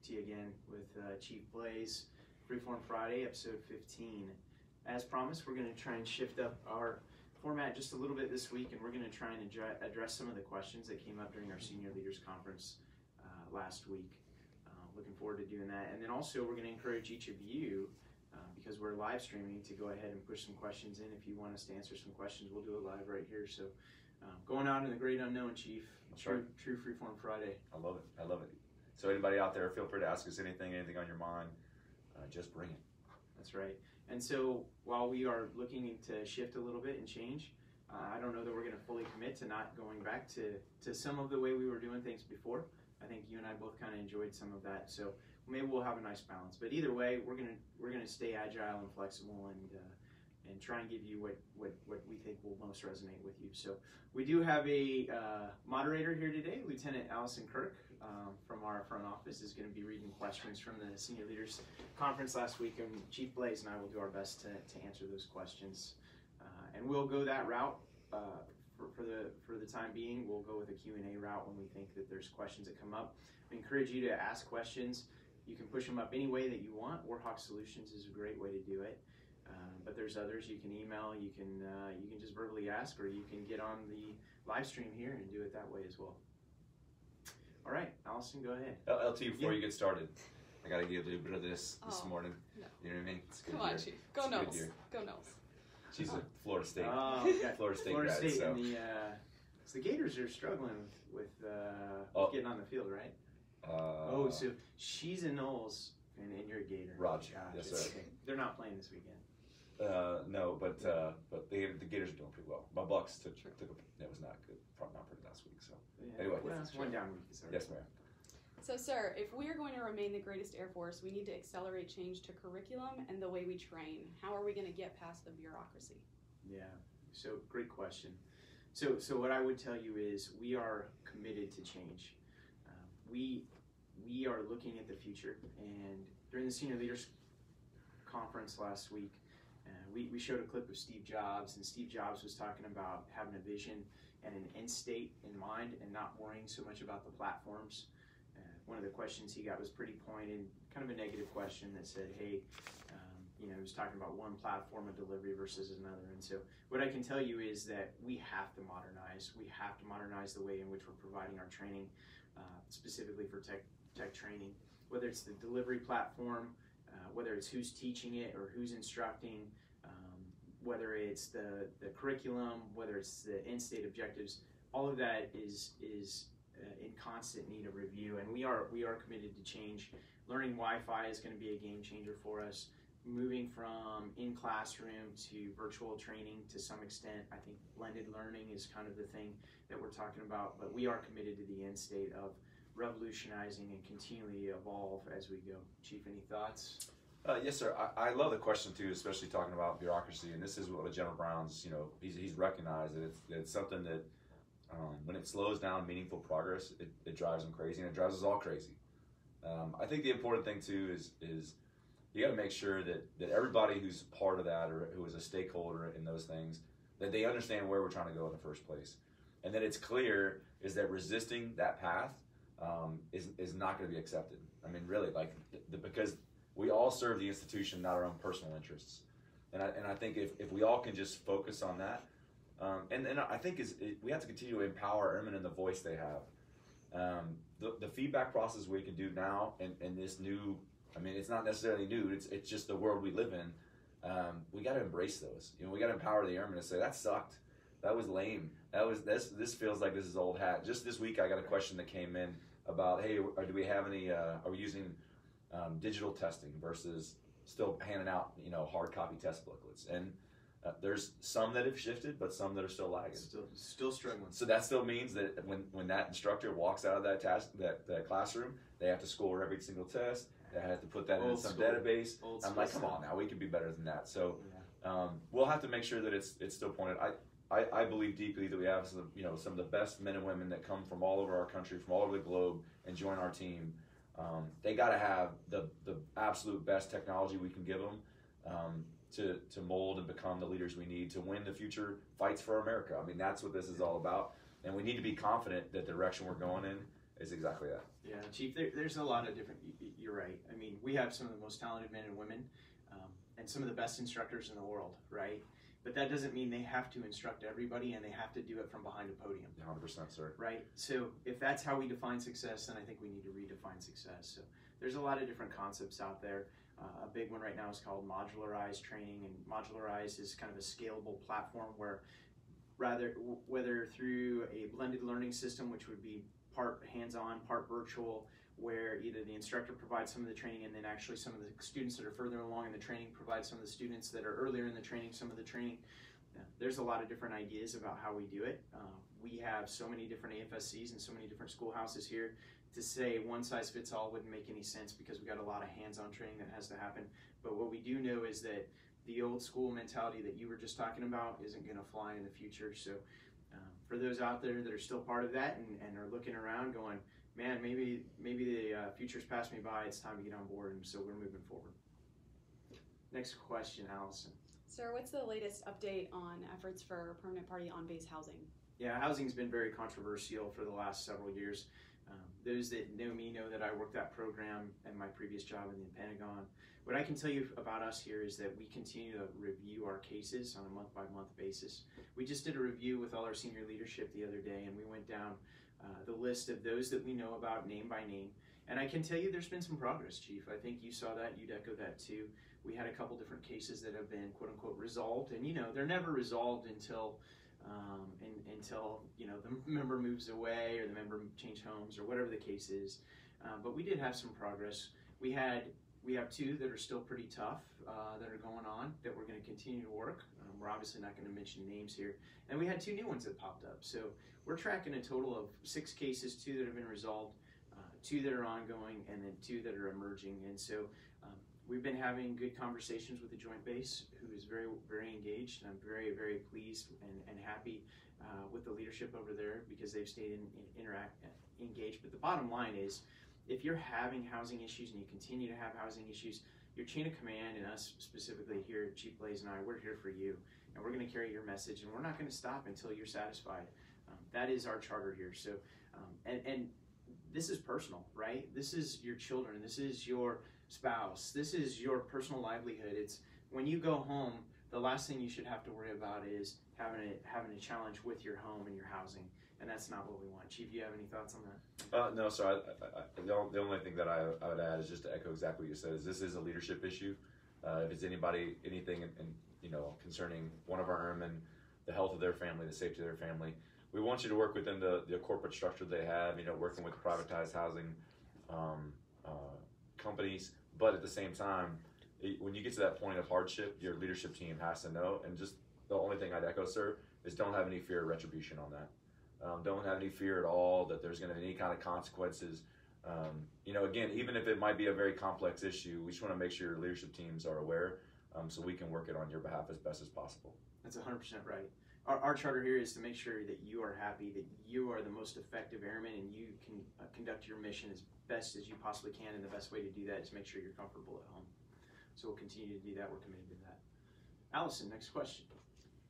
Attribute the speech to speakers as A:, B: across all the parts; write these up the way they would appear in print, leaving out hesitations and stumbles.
A: to you again with Chief Blaze, Freeform Friday, episode 15. As promised, we're going to try and shift up our format just a little bit this week, and we're going to try and address some of the questions that came up during our Senior Leaders Conference last week. Looking forward to doing that. And then also we're going to encourage each of you, because we're live streaming, to go ahead and push some questions in. If you want us to answer some questions, we'll do it live right here. So going out in the great unknown, Chief. True Freeform Friday.
B: I love it. I love it. So anybody out there, feel free to ask us anything on your mind. Just bring it.
A: That's right. And so while we are looking to shift a little bit and change, I don't know that we're going to fully commit to not going back to some of the way we were doing things before. I think you and I both kind of enjoyed some of that. So maybe we'll have a nice balance. But either way, we're gonna stay agile and flexible and try and give you what we think will most resonate with you. So we do have a moderator here today. Lieutenant Allison Kirk from our front office is going to be reading questions from the Senior Leaders Conference last week, and Chief Blaze and I will do our best to answer those questions. And we'll go that route for the time being. We'll go with a Q&A route when we think that there's questions that come up. We encourage you to ask questions. You can push them up any way that you want. Warhawk Solutions is a great way to do it. But there's others. You can email, you can just verbally ask, or you can get on the live stream here and do it that way as well. All right, Allison, go ahead.
B: LT, before you get started, I got to give you a bit of this morning.
C: No.
B: You know what I mean? It's good.
C: Come on, Chief. Go Noles. Go Noles.
B: She's a Florida State.
A: Florida State
B: grad. So.
A: And the Gators are struggling with getting on the field, right? So she's a Noles and you're a Gator.
B: Roger. Yes, sir.
A: Okay. They're not playing this weekend.
B: No, but the Gators are doing pretty well. My Bucks took that was not good. Not pretty last week. So anyway,
A: it's one down week.
B: Yes, ma'am.
C: So, sir, if we are going to remain the greatest Air Force, we need to accelerate change to curriculum and the way we train. How are we going to get past the bureaucracy?
A: Yeah. So, great question. So what I would tell you is we are committed to change. We are looking at the future, and during the Senior Leaders Conference last week, we showed a clip of Steve Jobs, and Steve Jobs was talking about having a vision and an end state in mind and not worrying so much about the platforms. One of the questions he got was pretty pointed, kind of a negative question that said, hey, he was talking about one platform of delivery versus another. And so what I can tell you is that we have to modernize. We have to modernize the way in which we're providing our training, specifically for tech training, whether it's the delivery platform, whether it's who's teaching it or who's instructing, whether it's the curriculum, whether it's the end state objectives. All of that is in constant need of review, and we are committed to change. Learning Wi-Fi is going to be a game changer for us. Moving from in classroom to virtual training to some extent. I think blended learning is kind of the thing that we're talking about, but we are committed to the end state of revolutionizing and continually evolve as we go. Chief, any thoughts?
B: Yes, sir. I love the question too, especially talking about bureaucracy. And this is what General Brown's, he's recognized that it's something that when it slows down meaningful progress, it drives him crazy, and it drives us all crazy. I think the important thing too is you got to make sure that everybody who's part of that or who is a stakeholder in those things, that they understand where we're trying to go in the first place, and that it's clear is that resisting that path is not going to be accepted. I mean, really, because we all serve the institution, not our own personal interests. And I think if we all can just focus on that, and I think we have to continue to empower airmen in the voice they have. The feedback process we can do now, and this new, I mean, it's not necessarily new. It's just the world we live in. We got to embrace those. We got to empower the airmen to say that sucked. That was lame. This feels like this is old hat. Just this week, I got a question that came in about, hey, do we have any? Are we using digital testing versus still handing out hard copy test booklets? And there's some that have shifted, but some that are still lagging.
A: Still struggling.
B: So that still means that when that instructor walks out of that classroom, they have to score every single test. They have to put that in some database. I'm like, come on now, we can be better than that. So we'll have to make sure that it's still pointed. I believe deeply that we have some of the best men and women that come from all over our country, from all over the globe, and join our team. They got to have the absolute best technology we can give them to mold and become the leaders we need to win the future fights for America. I mean, that's what this is all about. And we need to be confident that the direction we're going in It's exactly that.
A: Yeah, Chief, there's a lot of different, you're right. I mean, we have some of the most talented men and women and some of the best instructors in the world, right? But that doesn't mean they have to instruct everybody and they have to do it from behind a podium.
B: 100%, sir.
A: Right? So if that's how we define success, then I think we need to redefine success. So there's a lot of different concepts out there. A big one right now is called Modularize training, and Modularize is kind of a scalable platform where whether through a blended learning system, which would be part hands-on, part virtual, where either the instructor provides some of the training and then actually some of the students that are further along in the training provide some of the students that are earlier in the training some of the training. There's a lot of different ideas about how we do it. We have so many different AFSCs and so many different schoolhouses here. To say one size fits all wouldn't make any sense because we got a lot of hands-on training that has to happen. But what we do know is that the old school mentality that you were just talking about isn't going to fly in the future. So for those out there that are still part of that and are looking around going, man, maybe the future's passed me by, it's time to get on board, and so we're moving forward. Next question, Allison.
C: Sir, what's the latest update on efforts for permanent party on-base housing?
A: Yeah, housing's been very controversial for the last several years. Those that know me know that I worked that program in my previous job in the Pentagon. What I can tell you about us here is that we continue to review our cases on a month-by-month basis. We just did a review with all our senior leadership the other day, and we went down the list of those that we know about name by name. And I can tell you there's been some progress, Chief. I think you saw that, you'd echo that too. We had a couple different cases that have been quote-unquote resolved, and they're never resolved until the member moves away or the member changed homes or whatever the case is. But we did have some progress. We have two that are still pretty tough that are going on that we're going to continue to work. We're obviously not going to mention names here. And we had two new ones that popped up. So we're tracking a total of 6 cases, 2 that have been resolved, 2 that are ongoing, and then 2 that are emerging. And so we've been having good conversations with the Joint Base, who is very, very engaged. And I'm very, very pleased and happy with the leadership over there because they've stayed engaged. But the bottom line is, if you're having housing issues and you continue to have housing issues, your chain of command and us specifically here, Chief Blaze and I, we're here for you. And we're going to carry your message, and we're not going to stop until you're satisfied. That is our charter here. So, and this is personal, right? This is your children. This is your spouse. This is your personal livelihood. It's when you go home, the last thing you should have to worry about is having a challenge with your home and your housing. And that's not what we want. Chief, you have any thoughts on that?
B: No, sir. The only thing that I would add is just to echo exactly what you said. Is this is a leadership issue. If it's anything concerning one of our airmen, the health of their family, the safety of their family, we want you to work within the corporate structure they have. Working with privatized housing companies, but at the same time, when you get to that point of hardship, your leadership team has to know. And just the only thing I'd echo, sir, is don't have any fear of retribution on that. Don't have any fear at all that there's going to be any kind of consequences. Again, even if it might be a very complex issue, we just want to make sure your leadership teams are aware so we can work it on your behalf as best as possible.
A: That's 100% right. Our charter here is to make sure that you are happy, that you are the most effective airman, and you can conduct your mission as best as you possibly can, and the best way to do that is make sure you're comfortable at home. So we'll continue to do that. We're committed to that. Allison, next question.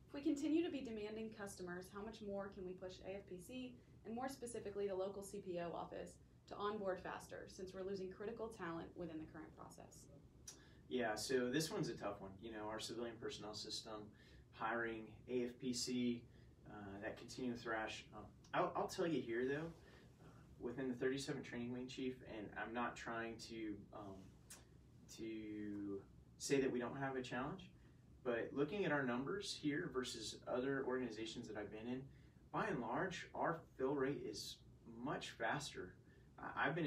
C: If we continue to be demanding customers, how much more can we push AFPC, and more specifically the local CPO office, to onboard faster, since we're losing critical talent within the current process?
A: Yeah, so this one's a tough one. Our civilian personnel system, hiring, AFPC, that continuous thrash. I'll tell you here, though, within the 37 Training Wing, Chief, and I'm not trying to say that we don't have a challenge, but looking at our numbers here versus other organizations that I've been in, by and large, our fill rate is much faster. I've been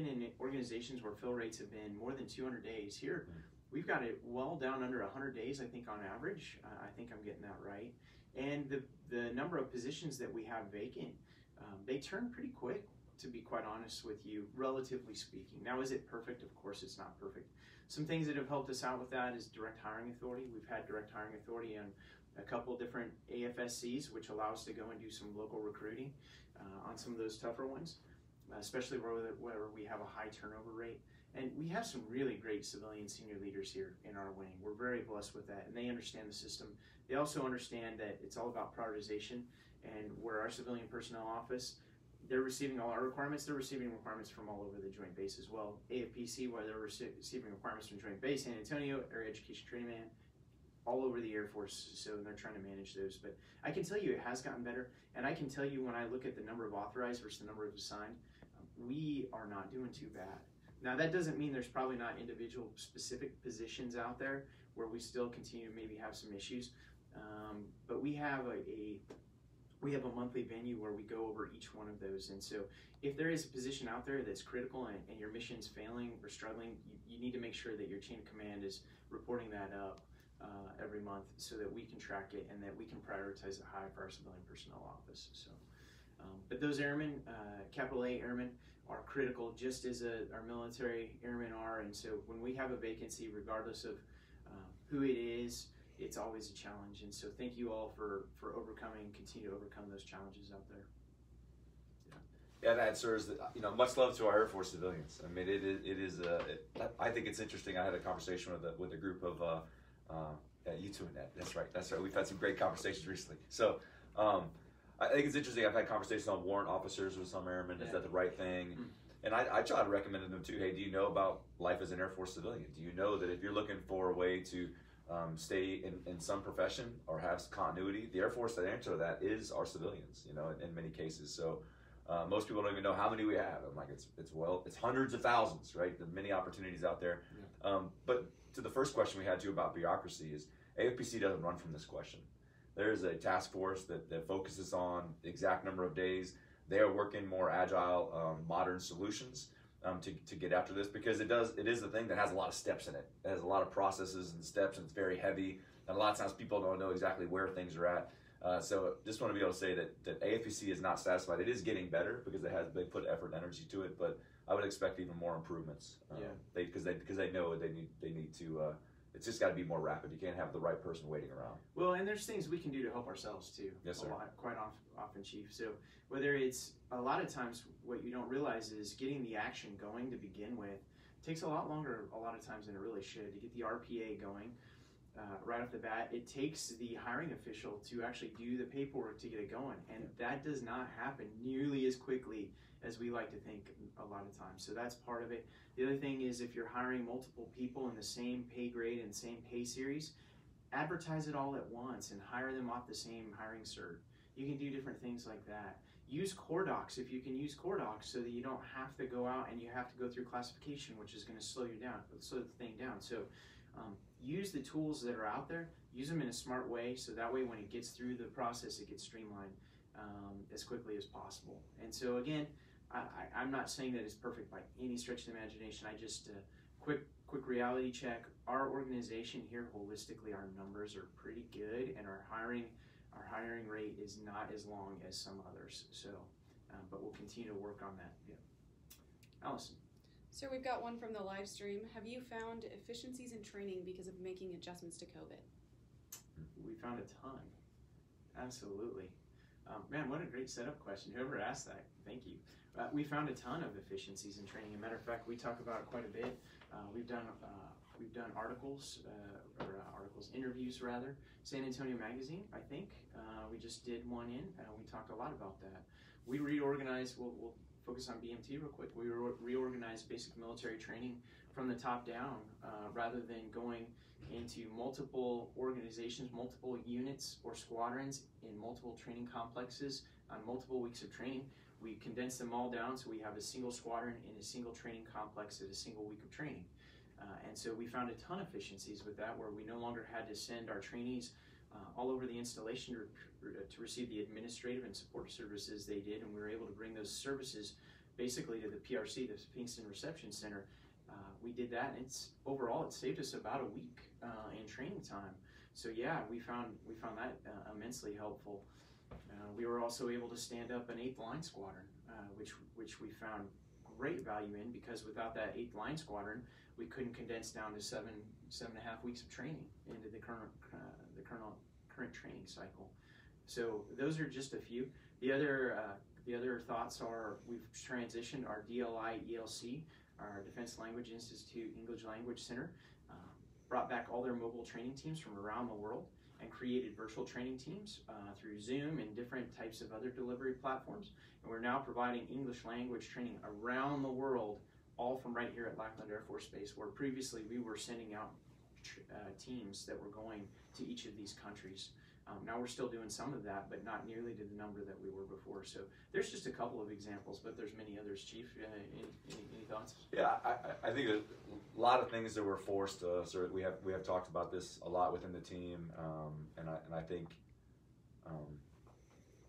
A: in organizations where fill rates have been more than 200 days. Here, we've got it well down under 100 days, I think, on average. I think I'm getting that right. And the number of positions that we have vacant, they turn pretty quick, to be quite honest with you, relatively speaking. Now, is it perfect? Of course, it's not perfect. Some things that have helped us out with that is direct hiring authority. We've had direct hiring authority on a couple different AFSCs, which allow us to go and do some local recruiting on some of those tougher ones, especially where we have a high turnover rate. And we have some really great civilian senior leaders here in our wing. We're very blessed with that, and they understand the system. They also understand that it's all about prioritization, and where our civilian personnel office, they're receiving all our requirements. They're receiving requirements from all over the Joint Base as well. AFPC, where they're receiving requirements from Joint Base, San Antonio, Area Education Training Man, all over the Air Force, so they're trying to manage those. But I can tell you it has gotten better, and I can tell you when I look at the number of authorized versus the number of assigned, we are not doing too bad. Now that doesn't mean there's probably not individual specific positions out there where we still continue to maybe have some issues, but we have a monthly venue where we go over each one of those. And so if there is a position out there that's critical and your mission's failing or struggling, you need to make sure that your chain of command is reporting that up every month so that we can track it and that we can prioritize it high for our civilian personnel office. So, but those airmen, capital A airmen, are critical just as our military airmen are. And so when we have a vacancy, regardless of who it is, it's always a challenge. And so thank you all for overcoming, continue to overcome those challenges out there.
B: Yeah, that serves, much love to our Air Force civilians. I mean, I think it's interesting. I had a conversation with a group of, you two and Ed. That's right. We've had some great conversations recently. So, I think it's interesting. I've had conversations on warrant officers with some airmen. Is that the right thing? Mm-hmm. And I try to recommend to them too, hey, do you know about life as an Air Force civilian? Do you know that if you're looking for a way to stay in some profession or have continuity, the Air Force that answer to that is our civilians, in many cases. So most people don't even know how many we have. I'm like, it's hundreds of thousands, right? There are many opportunities out there. Yeah. But to the first question we had to about bureaucracy is AFPC doesn't run from this question. There is a task force that focuses on the exact number of days. They are working more agile, modern solutions to get after this, because it is a thing that has a lot of steps in it. It has a lot of processes and steps, and it's very heavy. And a lot of times people don't know exactly where things are at. So just want to be able to say that AFPC is not satisfied. It is getting better because they put effort and energy to it, but I would expect even more improvements. Because they know they need to. It's just got to be more rapid. You can't have the right person waiting around.
A: Well, and there's things we can do to help ourselves too.
B: Yes, sir.
A: Quite often, Chief. So whether it's a lot of times, what you don't realize is getting the action going to begin with takes a lot longer a lot of times than it really should. To get the RPA going right off the bat, it takes the hiring official to actually do the paperwork to get it going, and that does not happen nearly as quickly as we like to think a lot of times. So that's part of it. The other thing is, if you're hiring multiple people in the same pay grade and same pay series, advertise it all at once and hire them off the same hiring cert. You can do different things like that. Use Core Docs if you can use Core Docs, so that you don't have to go out and you have to go through classification, which is going to slow the thing down. So use the tools that are out there, use them in a smart way, so that way when it gets through the process, it gets streamlined as quickly as possible. And so again, I'm not saying that it's perfect by any stretch of the imagination. I just quick reality check. Our organization here, holistically, our numbers are pretty good, and our hiring rate is not as long as some others. So, but we'll continue to work on that. Yeah, Allison.
C: So we've got one from the live stream. Have you found efficiencies in training because of making adjustments to COVID?
A: We found a ton. Absolutely. Man, what a great setup question. Whoever asked that, thank you. We found a ton of efficiencies in training. As a matter of fact, we talk about it quite a bit. We've done interviews rather. San Antonio Magazine, I think. We just did one in. We talked a lot about that. We reorganized. We'll focus on BMT real quick. We reorganized basic military training from the top down, rather than going into multiple organizations, multiple units or squadrons in multiple training complexes on multiple weeks of training. We condensed them all down, so we have a single squadron in a single training complex at a single week of training. And so we found a ton of efficiencies with that, where we no longer had to send our trainees all over the installation to receive the administrative and support services they did, and we were able to bring those services basically to the PRC, the Pinkston Reception Center. We did that, and overall it saved us about a week in training time. So yeah, we found that immensely helpful. We were also able to stand up an 8th Line Squadron, which we found great value in, because without that 8th Line Squadron, we couldn't condense down to 7.5 weeks of training into the current training cycle. So those are just a few. The other thoughts are, we've transitioned our DLI ELC, our Defense Language Institute English Language Center, brought back all their mobile training teams from around the world, and created virtual training teams through Zoom and different types of other delivery platforms. And we're now providing English language training around the world, all from right here at Lackland Air Force Base, where previously we were sending out teams that were going to each of these countries. Now we're still doing some of that, but not nearly to the number that we were before. So there's just a couple of examples, but there's many others. Chief, any thoughts?
B: Yeah, I think a lot of things that were forced to us, or we have talked about this a lot within the team, and I think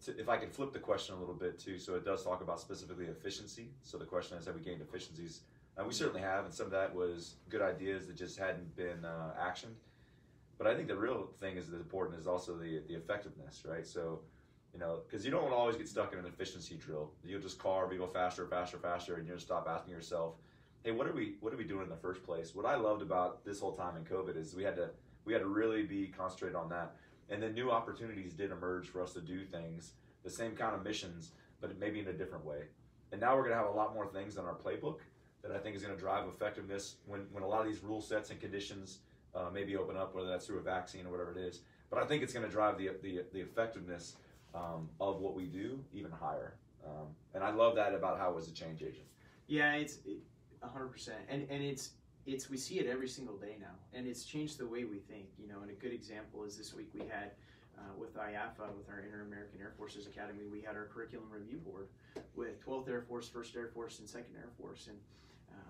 B: if I can flip the question a little bit too, so it does talk about specifically efficiency. So the question is, have we gained efficiencies? We certainly have, and some of that was good ideas that just hadn't been actioned. But I think the real thing is important is also the effectiveness, right? So, because you don't want to always get stuck in an efficiency drill. You'll just carve, you go faster, faster, faster, and you'll stop asking yourself, hey, what are we doing in the first place? What I loved about this whole time in COVID is we had to really be concentrated on that. And then new opportunities did emerge for us to do things, the same kind of missions, but maybe in a different way. And now we're going to have a lot more things in our playbook that I think is going to drive effectiveness when a lot of these rule sets and conditions maybe open up, whether that's through a vaccine or whatever it is. But I think it's going to drive the effectiveness of what we do even higher. And I love that about how it was a change agent.
A: Yeah, it's 100%. And it's we see it every single day now. And it's changed the way we think. And a good example is this week we had with IAFA, with our Inter-American Air Forces Academy, we had our curriculum review board with 12th Air Force, 1st Air Force, and 2nd Air Force. And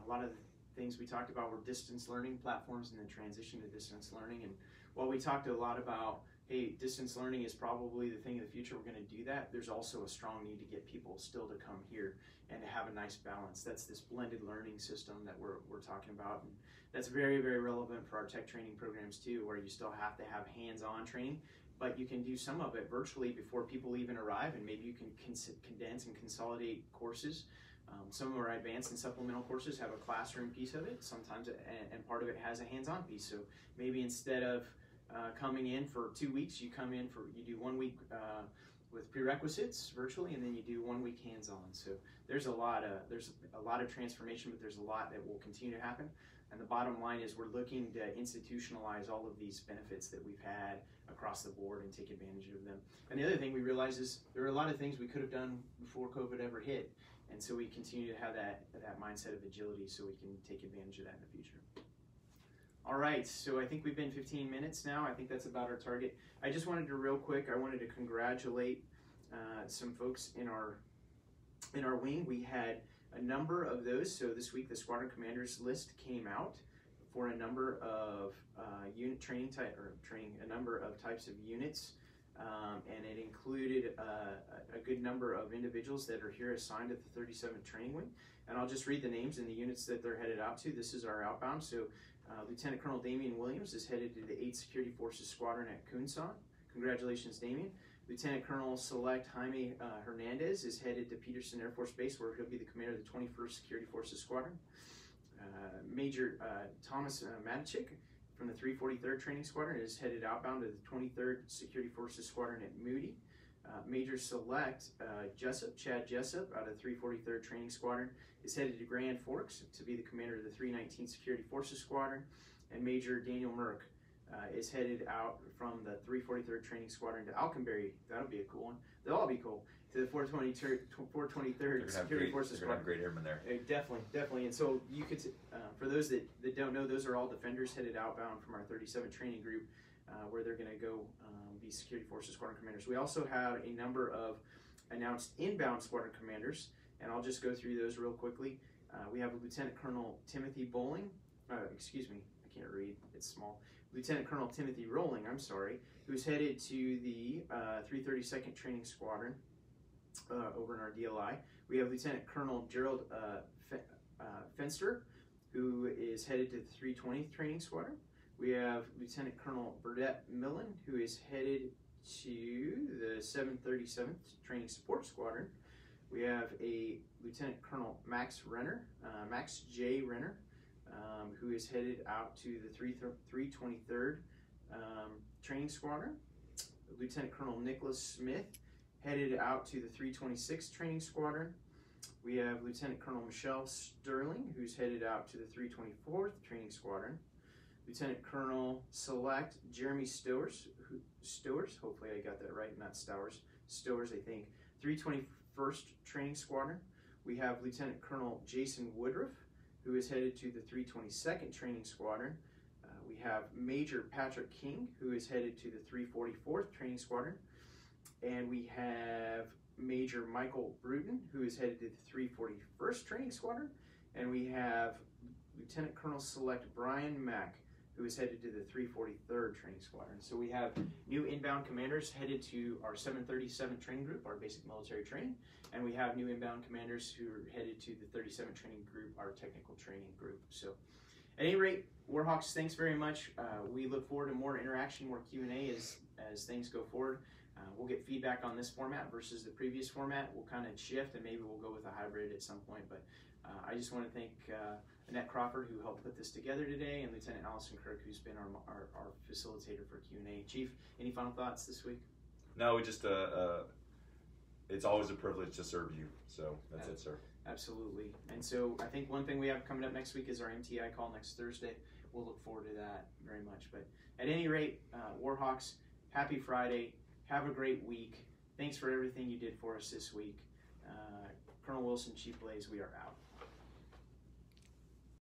A: a lot of the things we talked about were distance learning platforms and the transition to distance learning. And while we talked a lot about, hey, distance learning is probably the thing of the future, we're going to do that, there's also a strong need to get people still to come here and to have a nice balance. That's this blended learning system that we're talking about. And that's very, very relevant for our tech training programs too, where you still have to have hands-on training, but you can do some of it virtually before people even arrive, and maybe you can condense and consolidate courses. Some of our advanced and supplemental courses have a classroom piece of it, sometimes, and part of it has a hands-on piece. So maybe instead of coming in for 2 weeks, you do 1 week with prerequisites virtually, and then you do 1 week hands-on. So there's a lot of transformation, but there's a lot that will continue to happen. And the bottom line is we're looking to institutionalize all of these benefits that we've had across the board and take advantage of them. And the other thing we realize is there are a lot of things we could have done before COVID ever hit. And so we continue to have that mindset of agility so we can take advantage of that in the future. All right, so I think we've been 15 minutes now. I think that's about our target. I just wanted to congratulate some folks in our wing. We had a number of those. So this week the squadron commanders list came out for a number of unit training a number of types of units. And it included a good number of individuals that are here assigned at the 37th Training Wing. And I'll just read the names and the units that they're headed out to. This is our outbound. So Lieutenant Colonel Damian Williams is headed to the 8th Security Forces Squadron at Kunsan. Congratulations, Damian. Lieutenant Colonel Select Jaime Hernandez is headed to Peterson Air Force Base, where he'll be the commander of the 21st Security Forces Squadron. Major Thomas Matichik from the 343rd Training Squadron is headed outbound to the 23rd Security Forces Squadron at Moody. Major Select Chad Jessup out of the 343rd Training Squadron is headed to Grand Forks to be the commander of the 319th Security Forces Squadron. And Major Daniel Merck is headed out from the 343rd Training Squadron to Alconbury. That'll be a cool one. They'll all be cool. To the 423rd Security Forces Squadron.
B: They're going to have great airmen there.
A: Definitely. And so you could, for those that don't know, those are all defenders headed outbound from our 37th training group, where they're going to go be Security Forces Squadron commanders. We also have a number of announced inbound squadron commanders, and I'll just go through those real quickly. We have Lieutenant Colonel Timothy Bowling. Excuse me, I can't read. It's small. Lieutenant Colonel Timothy Rolling, who's headed to the 332nd Training Squadron over in our DLI. We have Lieutenant Colonel Gerald Fenster, who is headed to the 320th Training Squadron. We have Lieutenant Colonel Burdett Millen, who is headed to the 737th Training Support Squadron. We have a Lieutenant Colonel Max J. Renner, who is headed out to the 323rd Training Squadron. Lieutenant Colonel Nicholas Smith, headed out to the 326th Training Squadron. We have Lieutenant Colonel Michelle Sterling, who's headed out to the 324th Training Squadron. Lieutenant Colonel Select Jeremy Stowers, hopefully I got that right, not Stowers, Stowers I think, 321st Training Squadron. We have Lieutenant Colonel Jason Woodruff, who is headed to the 322nd Training Squadron. We have Major Patrick King, who is headed to the 344th Training Squadron. And we have Major Michael Bruton, who is headed to the 341st Training Squadron. And we have Lieutenant Colonel Select Brian Mack, who is headed to the 343rd Training Squadron. So we have new inbound commanders headed to our 737 training group, our basic military training, and we have new inbound commanders who are headed to the 37 training group, our technical training group. So at any rate, Warhawks, thanks very much. We look forward to more interaction, more Q&A as things go forward. We'll get feedback on this format versus the previous format. We'll kind of shift, and maybe we'll go with a hybrid at some point, but I just want to thank Annette Crawford, who helped put this together today, and Lieutenant Allison Kirk, who's been our facilitator for Q&A. Chief, any final thoughts this week?
B: No, we just, it's always a privilege to serve you. So that's it, sir.
A: Absolutely. And so I think one thing we have coming up next week is our MTI call next Thursday. We'll look forward to that very much. But at any rate, Warhawks, happy Friday. Have a great week. Thanks for everything you did for us this week. Colonel Wilson, Chief Blaze, we are out.